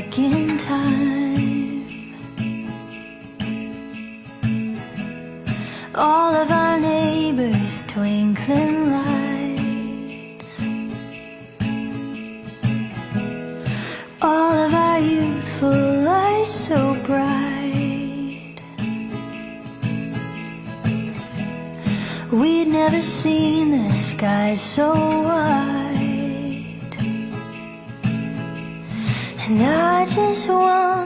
back in time. All of our neighbors' twinkling lights, all of our youthful eyes so bright. We'd never seen the sky so wide. And I just want